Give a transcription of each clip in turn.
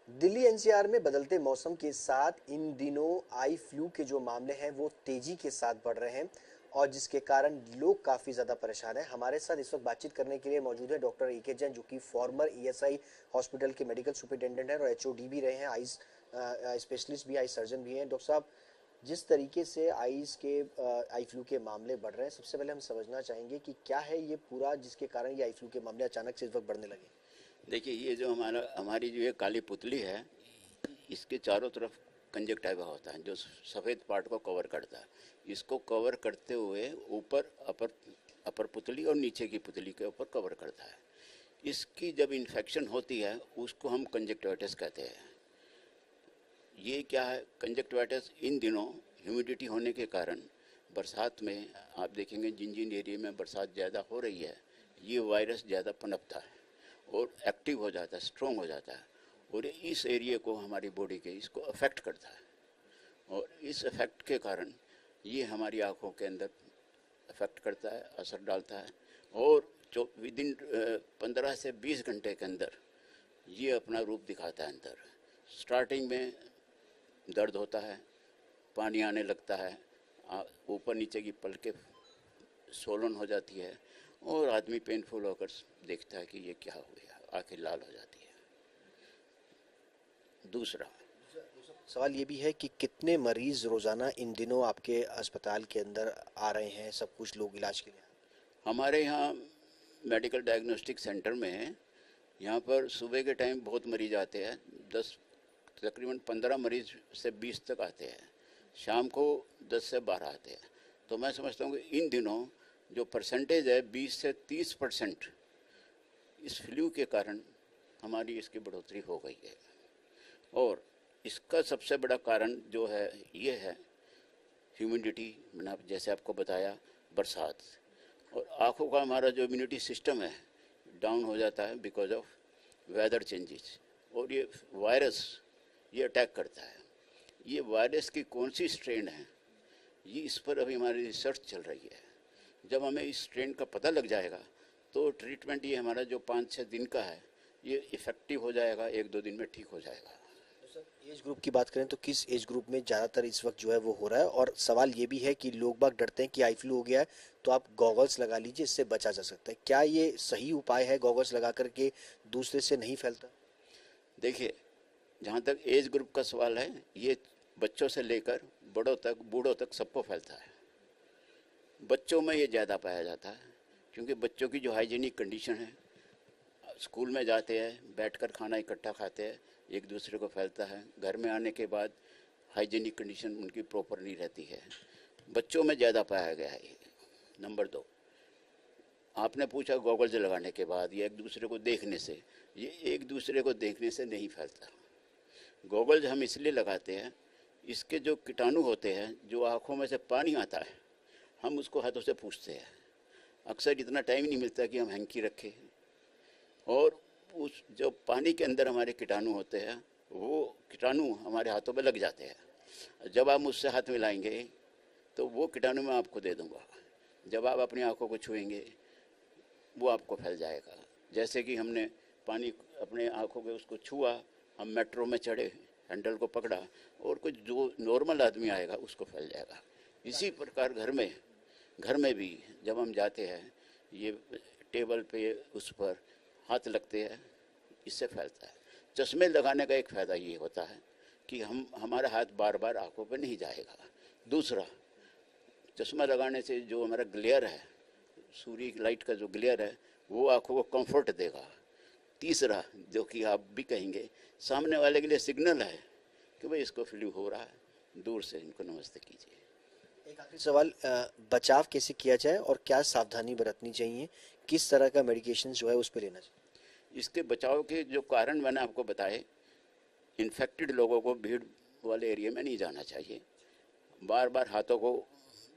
Delhi NCR में बदलते मौसम के साथ इन दिनों आई फ्लू के जो मामले हैं वो तेजी के साथ बढ़ रहे हैं और जिसके कारण लोग काफ़ी ज़्यादा परेशान हैं। हमारे साथ इस वक्त बातचीत करने के लिए मौजूद है डॉक्टर ए के जैन, जो कि फॉर्मर ईएसआई हॉस्पिटल के मेडिकल सुपरिटेंडेंट हैं और एचओडी भी रहे हैं, आइज स्पेशलिस्ट भी, आई सर्जन भी हैं। डॉक्टर साहब, जिस तरीके से आइज के आई फ्लू के मामले बढ़ रहे हैं, सबसे पहले हम समझना चाहेंगे कि क्या है ये पूरा जिसके कारण ये आई फ्लू के मामले अचानक से इस वक्त बढ़ने लगे। देखिए, ये जो हमारी जो ये काली पुतली है, इसके चारों तरफ कंजक्टिवा होता है जो सफ़ेद पार्ट को कवर करता है। इसको कवर करते हुए ऊपर अपर अपर पुतली और नीचे की पुतली के ऊपर कवर करता है। इसकी जब इन्फेक्शन होती है उसको हम कंजक्टिवाइटिस कहते हैं। ये क्या है, कंजक्टिवाइटिस इन दिनों ह्यूमिडिटी होने के कारण बरसात में आप देखेंगे जिन जिन एरिया में बरसात ज़्यादा हो रही है, ये वायरस ज़्यादा पनपता है और एक्टिव हो जाता है, स्ट्रॉन्ग हो जाता है और इस एरिया को हमारी बॉडी के इसको अफेक्ट करता है। और इस अफेक्ट के कारण ये हमारी आँखों के अंदर अफेक्ट करता है, असर डालता है और जो विद इन 15 से 20 घंटे के अंदर ये अपना रूप दिखाता है। अंदर स्टार्टिंग में दर्द होता है, पानी आने लगता है, ऊपर नीचे की पलकें सोलन हो जाती है और आदमी पेनफुल होकर देखता है कि ये क्या हो गया, आंखें लाल हो जाती है। दूसरा सवाल ये भी है कि कितने मरीज रोजाना इन दिनों आपके अस्पताल के अंदर आ रहे हैं, सब कुछ लोग इलाज के लिए? हमारे यहाँ मेडिकल डायग्नोस्टिक सेंटर में है। यहाँ पर सुबह के टाइम बहुत मरीज आते हैं, 10 तकरीबन 15 मरीज से 20 तक आते हैं। शाम को 10 से 12 आते हैं। तो मैं समझता हूँ कि इन दिनों जो परसेंटेज है 20 से 30% इस फ्लू के कारण हमारी इसकी बढ़ोतरी हो गई है। और इसका सबसे बड़ा कारण जो है ये है ह्यूमिडिटी, मैंने जैसे आपको बताया, बरसात। और आँखों का हमारा जो इम्यूनिटी सिस्टम है डाउन हो जाता है बिकॉज ऑफ वेदर चेंजेस। और ये वायरस ये अटैक करता है। ये वायरस की कौन सी स्ट्रेन है, ये इस पर अभी हमारी रिसर्च चल रही है। जब हमें इस स्ट्रेन का पता लग जाएगा तो ट्रीटमेंट ये हमारा जो 5-6 दिन का है ये इफ़ेक्टिव हो जाएगा, 1-2 दिन में ठीक हो जाएगा। एज ग्रुप की बात करें तो किस एज ग्रुप में ज़्यादातर इस वक्त जो है वो हो रहा है? और सवाल ये भी है कि लोग बाग डरते हैं कि आई फ्लू हो गया है तो आप गॉगल्स लगा लीजिए, इससे बचा जा सकता है। क्या ये सही उपाय है, गॉगल्स लगा करके दूसरे से नहीं फैलता? देखिए, जहाँ तक एज ग्रुप का सवाल है, ये बच्चों से लेकर बड़ों तक, बूढ़ों तक सबको फैलता है। बच्चों में ये ज़्यादा पाया जाता है क्योंकि बच्चों की जो हाइजीनिक कंडीशन है, स्कूल में जाते हैं, बैठकर खाना इकट्ठा खाते हैं, एक दूसरे को फैलता है। घर में आने के बाद हाइजीनिक कंडीशन उनकी प्रॉपर नहीं रहती है, बच्चों में ज़्यादा पाया गया है। नंबर 2, आपने पूछा गॉगल्स लगाने के बाद या एक दूसरे को देखने से, ये एक दूसरे को देखने से नहीं फैलता। गॉगल्स हम इसलिए लगाते हैं, इसके जो कीटाणु होते हैं, जो आँखों में से पानी आता है, हम उसको हाथों से पूछते हैं। अक्सर इतना टाइम नहीं मिलता कि हम हैंकी रखें और उस जो पानी के अंदर हमारे कीटाणु होते हैं वो कीटाणु हमारे हाथों पे लग जाते हैं। जब आप मुझसे हाथ मिलाएंगे तो वो कीटाणु मैं आपको दे दूंगा। जब आप अपनी आंखों को छुएंगे वो आपको फैल जाएगा। जैसे कि हमने पानी अपने आंखों के उसको छुआ, हम मेट्रो में चढ़े, हैंडल को पकड़ा और कुछ जो नॉर्मल आदमी आएगा उसको फैल जाएगा। इसी प्रकार घर में भी जब हम जाते हैं, ये टेबल पे उस पर हाथ लगते हैं, इससे फैलता है। चश्मे लगाने का एक फ़ायदा ये होता है कि हमारा हाथ बार बार आंखों पे नहीं जाएगा। दूसरा, चश्मा लगाने से जो हमारा ग्लेयर है, सूर्य की लाइट का जो ग्लेयर है, वो आंखों को कंफर्ट देगा। तीसरा, जो कि आप भी कहेंगे, सामने वाले के लिए सिग्नल है कि भाई इसको फ्लू हो रहा है, दूर से इनको नमस्ते कीजिए। एक आखिरी सवाल, बचाव कैसे किया जाए और क्या सावधानी बरतनी चाहिए, किस तरह का मेडिकेशन जो है उस पर लेना चाहिए? इसके बचाव के जो कारण मैंने आपको बताए, इन्फेक्टेड लोगों को भीड़ वाले एरिया में नहीं जाना चाहिए, बार बार हाथों को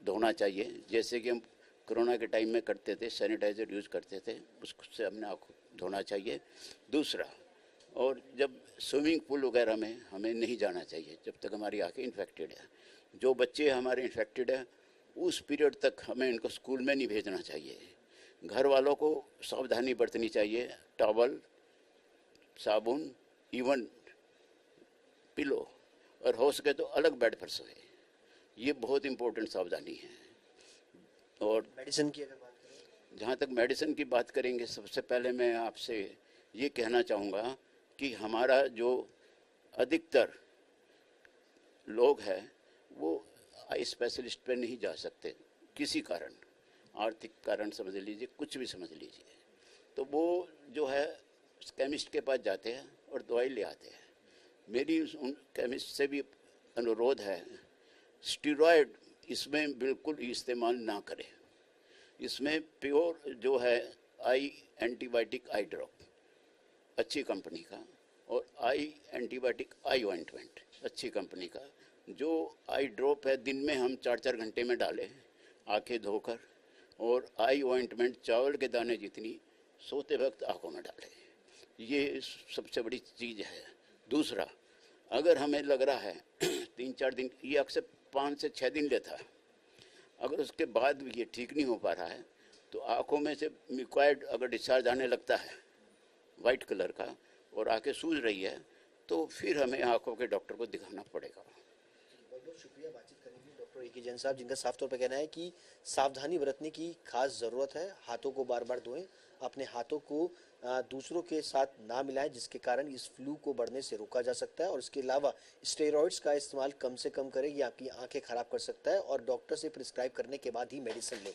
धोना चाहिए, जैसे कि हम कोरोना के टाइम में करते थे, सैनिटाइज़र यूज़ करते थे, उससे हमने आँखों धोना चाहिए। दूसरा, और जब स्विमिंग पूल वगैरह में हमें नहीं जाना चाहिए जब तक हमारी आँखें इन्फेक्टेड है। जो बच्चे हमारे इन्फेक्टेड है उस पीरियड तक हमें इनको स्कूल में नहीं भेजना चाहिए। घर वालों को सावधानी बरतनी चाहिए, टॉवल, साबुन, इवन पिलो, और हो सके तो अलग बेड पर सोए। ये बहुत इम्पोर्टेंट सावधानी है। और मेडिसिन की अगर बात करें, जहाँ तक मेडिसिन की बात करेंगे, सबसे पहले मैं आपसे ये कहना चाहूँगा कि हमारा जो अधिकतर लोग हैं वो आई स्पेशलिस्ट पे नहीं जा सकते किसी कारण, आर्थिक कारण समझ लीजिए, कुछ भी समझ लीजिए, तो वो जो है केमिस्ट के पास जाते हैं और दवाई ले आते हैं। मेरी उन केमिस्ट से भी अनुरोध है, स्टीरॉयड इसमें बिल्कुल इस्तेमाल ना करें। इसमें प्योर जो है आई एंटीबायोटिक आई ड्रॉप अच्छी कंपनी का, और आई एंटीबायोटिक आई ऑइंटमेंट अच्छी कंपनी का। जो आई ड्रॉप है दिन में हम 4-4 घंटे में डालें आंखें धोकर, और आई ऑइंटमेंट चावल के दाने जितनी सोते वक्त आंखों में डालें। ये सबसे बड़ी चीज़ है। दूसरा, अगर हमें लग रहा है 3-4 दिन, ये अक्सर 5 से 6 दिन लेता है, अगर उसके बाद भी ये ठीक नहीं हो पा रहा है तो आँखों में से म्यूकॉइड अगर डिस्चार्ज आने लगता है वाइट कलर का और आंखें सूज रही है, तो फिर हमें आँखों के डॉक्टर को दिखाना पड़ेगा। बहुत बहुत शुक्रिया बातचीत करने के लिए डॉक्टर ए के जैन साहब, जिनका साफ तौर पर कहना है कि सावधानी बरतने की खास ज़रूरत है। हाथों को बार बार धोएं, अपने हाथों को दूसरों के साथ ना मिलाएं, जिसके कारण इस फ्लू को बढ़ने से रोका जा सकता है। और इसके अलावा स्टेरॉइड्स का इस्तेमाल कम से कम करें, ये आपकी आंखें खराब कर सकता है, और डॉक्टर से प्रिस्क्राइब करने के बाद ही मेडिसिन लें।